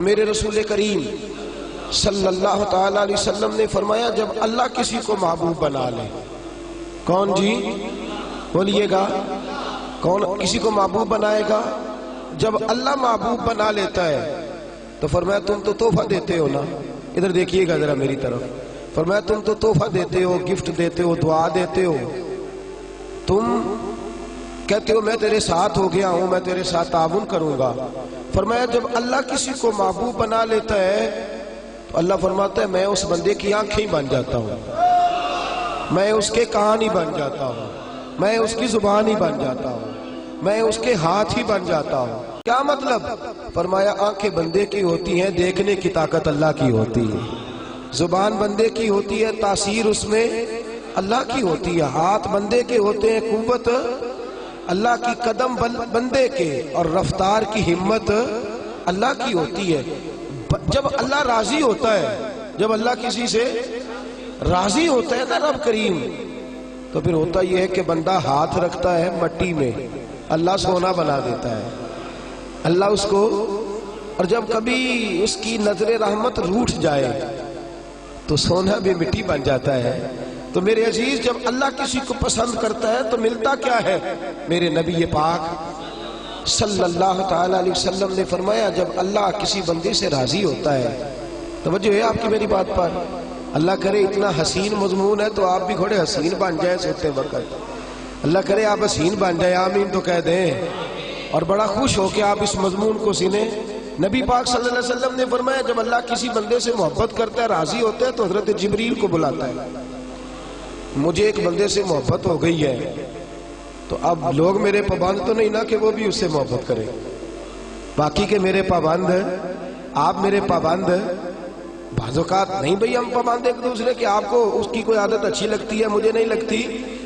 میرے رسول کریم صلی اللہ تعالی علیہ وسلم نے فرمایا جب اللہ کسی کو محبوب بنا لے، کون جی بولیے گا، کون کسی کو محبوب بنائے گا؟ جب اللہ محبوب بنا لیتا ہے تو فرمایا تم تو تحفہ دیتے ہو نا، ادھر دیکھیے گا ذرا میری طرف، فرمایا تم تو تحفہ دیتے ہو، گفٹ دیتے ہو، دعا دیتے ہو، تم کہتے ہو میں تیرے ساتھ ہو گیا ہوں، میں تیرے ساتھ تعاون کروں گا۔ فرمایا جب اللہ کسی کو محبوب بنا لیتا ہے تو اللہ فرماتا ہے میں اس بندے کی آنکھیں بن جاتا ہوں، میں اس کے کان ہی بن جاتا ہوں، میں اس کی زبان ہی بن جاتا ہوں، میں اس کے ہاتھ ہی بن جاتا ہوں۔ کیا مطلب؟ فرمایا آنکھیں بندے کی ہوتی ہیں، دیکھنے کی طاقت اللہ کی ہوتی ہے، زبان بندے کی ہوتی ہے، تاثیر اس میں اللہ کی ہوتی ہے، ہاتھ بندے کے ہوتے ہیں، قوت اللہ کی، قدم بندے کے، اور رفتار کی ہمت اللہ کی ہوتی ہے۔ جب اللہ راضی ہوتا ہے، جب اللہ کسی سے راضی ہوتا ہے نا رب کریم، تو پھر ہوتا یہ ہے کہ بندہ ہاتھ رکھتا ہے مٹی میں، اللہ سونا بنا دیتا ہے، اللہ اس کو، اور جب کبھی اس کی نظر رحمت روٹھ جائے تو سونا بھی مٹی بن جاتا ہے۔ تو میرے عزیز جب اللہ کسی کو پسند کرتا ہے تو ملتا کیا ہے؟ میرے نبی پاک صلی اللہ تعالی علیہ وسلم نے فرمایا جب اللہ کسی بندے سے راضی ہوتا ہے، توجہ ہے آپ کی میری بات پر، اللہ کرے اتنا حسین مضمون ہے تو آپ بھی گھوڑے حسین بن جائیں سوتے وقت، اللہ کرے آپ حسین بن جائیں، آمین تو کہہ دیں، اور بڑا خوش ہو کہ آپ اس مضمون کو سنیں۔ نبی پاک صلی اللہ علیہ وسلم نے فرمایا جب اللہ کسی بندے سے محبت کرتا ہے، راضی ہوتا ہے، تو حضرت جبریل کو بلاتا ہے، مجھے ایک بندے سے محبت ہو گئی ہے، تو اب لوگ میرے پابند تو نہیں نا کہ وہ بھی اس سے محبت کرے، باقی کے میرے پابند، آپ میرے پابند، بعض اوقات نہیں بھئی ہم پابند ایک دوسرے کے، آپ کو اس کی کوئی عادت اچھی لگتی ہے، مجھے نہیں لگتی،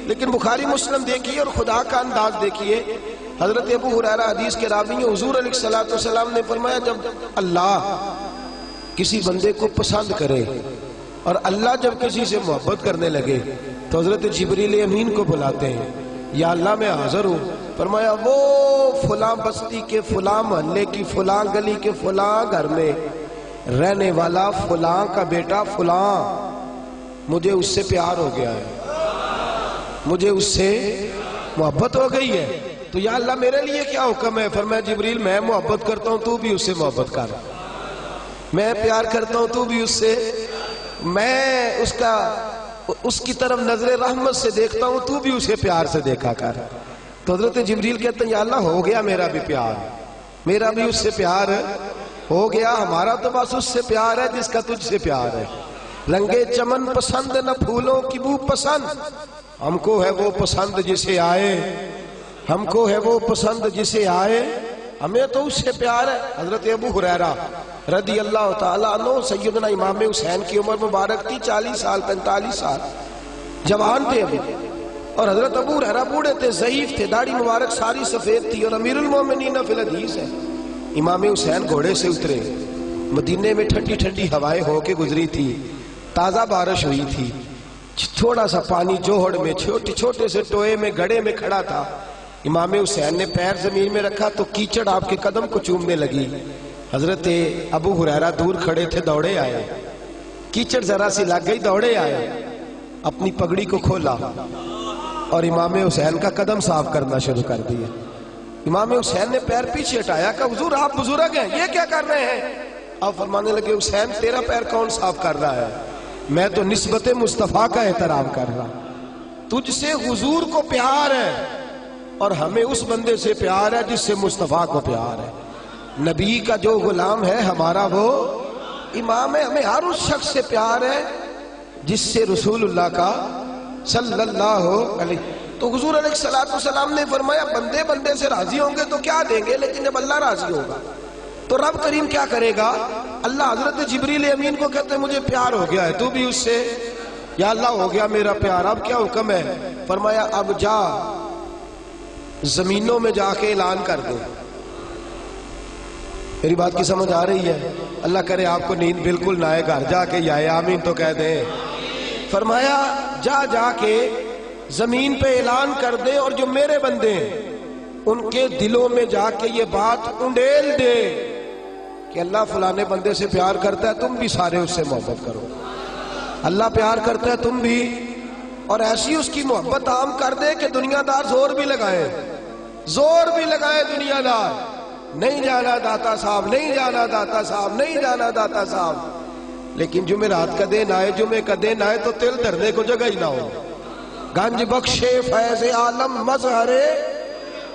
لیکن بخاری مسلم دیکھیے اور خدا کا انداز دیکھیے، حضرت ابو ہریرہ حدیث کے راوی ہیں، حضور علیہ السلام نے فرمایا جب اللہ کسی بندے کو پسند کرے اور اللہ جب کسی سے محبت کرنے لگے تو حضرت جبریل امین کو بلاتے ہیں، یا اللہ میں حاضر ہوں، فرمایا وہ فلاں بستی کے فلاں محلے کی فلاں گلی کے فلاں گھر میں رہنے والا فلاں کا بیٹا فلاں، مجھے اس سے پیار ہو گیا ہے، مجھے اس سے محبت ہو گئی ہے، تو یا اللہ میرے لیے کیا حکم ہے؟ فرمایا جبریل میں محبت کرتا ہوں تو بھی اس سے محبت کر، میں پیار کرتا ہوں تو بھی اس سے، میں اس کی طرف نظر رحمت سے دیکھتا ہوں تو بھی اسے پیار سے دیکھا کر۔ تو حضرت جبریل کہتے ہیں یا اللہ ہو گیا میرا بھی پیار، میرا بھی اس سے پیار ہو گیا، ہمارا تو بس اس سے پیار ہے جس کا تجھ سے پیار ہے، رنگے چمن پسند نہ پھولوں کی بو پسند، ہم کو ہے وہ پسند جسے آئے، ہم کو ہے وہ پسند جسے آئے، ہمیں تو اس سے پیار ہے۔ حضرت ابو ہریرہ رضی اللہ تعالیٰ عنہ، سیدنا امام حسین کی عمر مبارک تھی 40 سال 45 سال، جوان تھے ابھی، اور حضرت ابو ہریرہ بوڑھے تھے، ضعیف تھے، داڑھی مبارک ساری سفید تھی، اور امیر المومنین فی الحدیث ہے۔ امام حسین گھوڑے سے اترے، مدینے میں ٹھنڈی ٹھنڈی ہوائیں ہو کے گزری تھی، تازہ بارش ہوئی تھی، تھوڑا سا پانی جوہڑ میں چھوٹے سے ٹوئے میں گڑھے میں کھڑا تھا، امام حسین نے پیر زمین میں رکھا تو کیچڑ آپ کے قدم کو چومنے لگی، حضرت ابو ہریرہ دور کھڑے تھے، دوڑے آئے، کیچڑ ذرا سی لگ گئی، دوڑے آئے، اپنی پگڑی کو کھولا اور امام حسین کا قدم صاف کرنا شروع کر دیا۔ امام حسین نے پیر پیچھے ہٹایا کہ حضور آپ بزرگ ہیں، یہ کیا کر رہے ہیں؟ آپ فرمانے لگے حسین تیرا پیر کون صاف کر رہا ہے؟ میں تو نسبت مصطفیٰ کا احترام کر رہا، تجھ سے حضور کو پیار ہے اور ہمیں اس بندے سے پیار ہے جس سے مصطفیٰ کو پیار ہے، نبی کا جو غلام ہے ہمارا وہ امام ہے، ہمیں ہر اس شخص سے پیار ہے جس سے رسول اللہ کا صلی اللہ علیہ، تو حضور علیہ السلام نے فرمایا بندے بندے سے راضی ہوں گے تو کیا دیں گے، لیکن جب اللہ راضی ہوگا تو رب کریم کیا کرے گا؟ اللہ حضرت جبریل امین کو کہتے ہیں مجھے پیار ہو گیا ہے تو بھی اس سے، یا اللہ ہو گیا میرا پیار، اب کیا حکم ہے؟ فرمایا اب جا زمینوں میں جا کے اعلان کر دو، میری بات کی سمجھ آ رہی ہے؟ اللہ کرے آپ کو نیند بالکل نہ آئے، گھر جا کے یا آمین تو کہہ دیں۔ فرمایا جا کے زمین پہ اعلان کر دے، اور جو میرے بندے ہیں ان کے دلوں میں جا کے یہ بات انڈیل دے کہ اللہ فلانے بندے سے پیار کرتا ہے، تم بھی سارے اس سے محبت کرو۔ اللہ پیار کرتا ہے تم بھی، اور ایسی اس کی محبت عام کر دے کہ دنیا دار زور بھی لگائے، زور بھی لگائے دنیا دار، نہیں جانا داتا صاحب، نہیں جانا داتا صاحب، نہیں جانا داتا صاحب، لیکن جمعرات کا دن آئے، جمعے کا دن آئے تو تل دھرنے کو جگہ ہی نہ ہو۔ گنج بخشے فیض عالم مظہر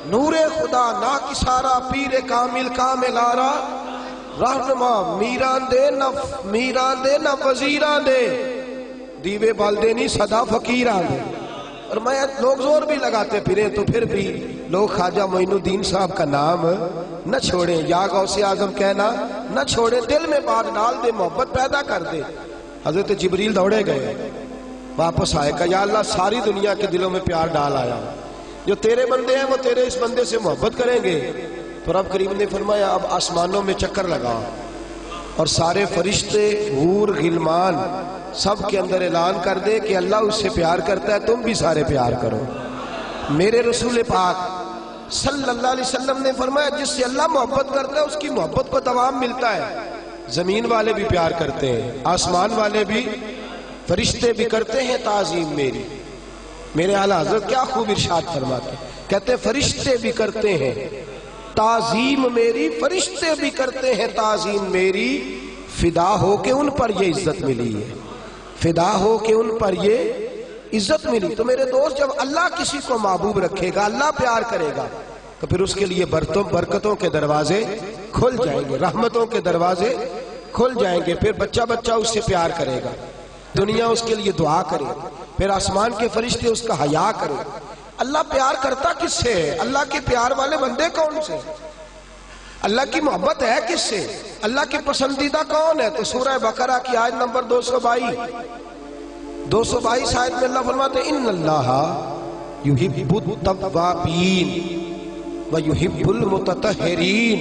نور خدا نا کسارا، پیر کامل کامل آرا رہنما، میران دے نہ وزیران دے، دیوے بالدے نہیں صدا فقیران دے۔ اور میں لوگ زور بھی لگاتے پھریں تو پھر بھی لوگ خواجہ معین الدین صاحب کا نام نہ چھوڑیں، یا غوث اعظم کہنا نہ چھوڑیں، دل میں بات ڈال دے، محبت پیدا کر دے۔ حضرت جبریل دوڑے گئے، واپس آئے، کہا یا اللہ ساری دنیا کے دلوں میں پیار ڈال آیا، جو تیرے بندے ہیں وہ تیرے اس بندے سے محبت کریں گے۔ تو رب کریم نے فرمایا اب آسمانوں میں چکر لگا اور سارے فرشتے، حور، غلمان سب کے اندر اعلان کر دے کہ اللہ اس سے پیار کرتا ہے، تم بھی سارے پیار کرو۔ میرے رسول پاک صلی اللہ علیہ وسلم نے فرمایا جس سے اللہ محبت کرتا ہے اس کی محبت کو دوام ملتا ہے۔ زمین والے بھی پیار کرتے ہیں، آسمان والے بھی، فرشتے بھی کرتے ہیں تعظیم میری۔ میرے اعلیٰ حضرت کیا خوب ارشاد فرماتے ہیں، کہتے ہیں فرشتے بھی کرتے ہیں تعظیم میری، فرشتے بھی کرتے ہیں تعظیم میری، فدا ہو کہ ان پر یہ عزت ملی ہے، فدا ہو کہ ان پر یہ عزت ملی۔ تو میرے دوست جب اللہ کسی کو محبوب رکھے گا، اللہ پیار کرے گا، تو پھر اس کے لیے برکتوں کے دروازے کھل جائیں گے، رحمتوں کے دروازے کھل جائیں گے، پھر بچہ بچہ اس سے پیار کرے گا، دنیا اس کے لیے دعا کرے گا، پھر آسمان کے فرشتے اس کا حیا کرے گا۔ اللہ پیار کرتا کس سے ہے؟ اللہ کے پیار والے بندے کون سے؟ اللہ کی محبت ہے کس سے؟ اللہ کے پسندیدہ کون ہے؟ تو سورہ بقرہ کی آیت نمبر 222 آیت میں اللہ فرماتے ہیں ان اللہ یحب التوابین ویحب المتطہرین،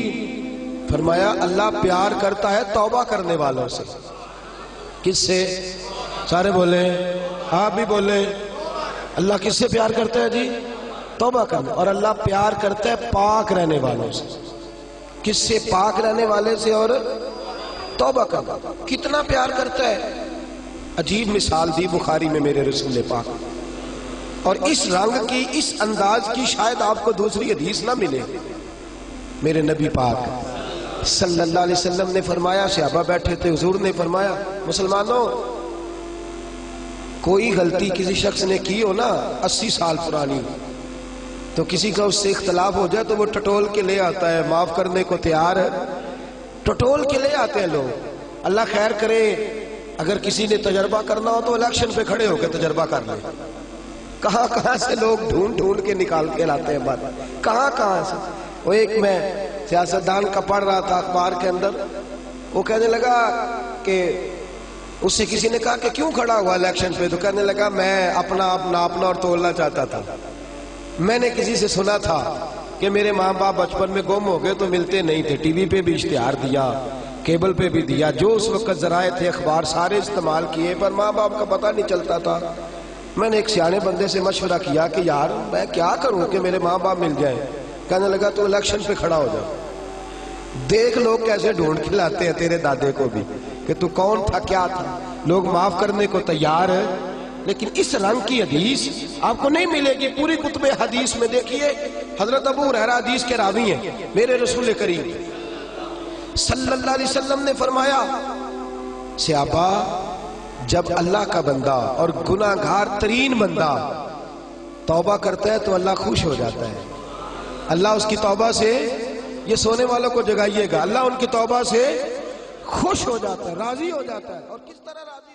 فرمایا اللہ پیار کرتا ہے توبہ کرنے والوں سے۔ کس سے؟ سارے بولیں، آپ بھی بولیں، اللہ کس سے پیار کرتا ہے جی؟ توبہ کرنے، اور اللہ پیار کرتا ہے پاک رہنے والوں سے۔ کس سے؟ پاک رہنے والے سے اور توبہ کرنا۔ کتنا پیار کرتا ہے؟ عجیب مثال دی بخاری میں میرے رسول پاک، اور اس رنگ کی، اس انداز کی شاید آپ کو دوسری حدیث نہ ملے۔ میرے نبی پاک صلی اللہ علیہ وسلم نے فرمایا، صحابہ بیٹھے تھے، حضور نے فرمایا مسلمانوں کوئی غلطی کسی شخص نے کی ہو نا 80 سال پرانی، تو کسی کا اس سے اختلاف ہو جائے تو وہ ٹٹول کے لے آتا ہے، معاف کرنے کو تیار ہے، ٹٹول کے لے آتے ہیں لوگ۔ اللہ خیر کرے، اگر کسی نے تجربہ کرنا ہو تو الیکشن پہ کھڑے ہو کے تجربہ کر لیں۔ کہاں کہاں سے لوگ ڈھونڈ کے نکال کے لاتے ہیں بات، کہاں سے۔ وہ ایک میں سیاستدان کا پڑھ رہا تھا اخبار کے اندر، وہ کہنے لگا کہ اس سے کسی نے کہا کہ کیوں کھڑا ہوا الیکشن پہ؟ تو کہنے لگا میں اپنا آپ ناپنا اور تولنا چاہتا تھا۔ میں نے کسی سے سنا تھا کہ میرے ماں باپ بچپن میں گم ہو گئے تو ملتے نہیں تھے، ٹی وی پہ بھی اشتہار دیا، کیبل پہ بھی دیا، جو اس وقت ذرائع تھے اخبار سارے استعمال کیے، پر ماں باپ کا پتہ نہیں چلتا تھا۔ میں نے ایک سیانے بندے سے مشورہ کیا کہ یار میں کیا کروں کہ میرے ماں باپ مل جائیں؟ کہنے لگا تو الیکشن پہ کھڑا ہو جا، دیکھ لوگ کیسے ڈھونڈ کے لاتے ہیں تیرے دادے کو بھی کہ تو کون تھا، کیا تھا۔ لوگ معاف کرنے کو تیار ہے، لیکن اس رنگ کی حدیث آپ کو نہیں ملے گی۔ پوری کتب حدیث میں دیکھیے، حضرت ابو ہریرہ حدیث کے راوی ہیں، میرے رسول کریم صلی اللہ علیہ وسلم نے فرمایا صحابہ جب اللہ کا بندہ اور گناہگار ترین بندہ توبہ کرتا ہے تو اللہ خوش ہو جاتا ہے، اللہ اس کی توبہ سے، یہ سونے والوں کو جگائیے گا، اللہ ان کی توبہ سے خوش ہو جاتا ہے، راضی ہو جاتا ہے۔ اور کس طرح راضی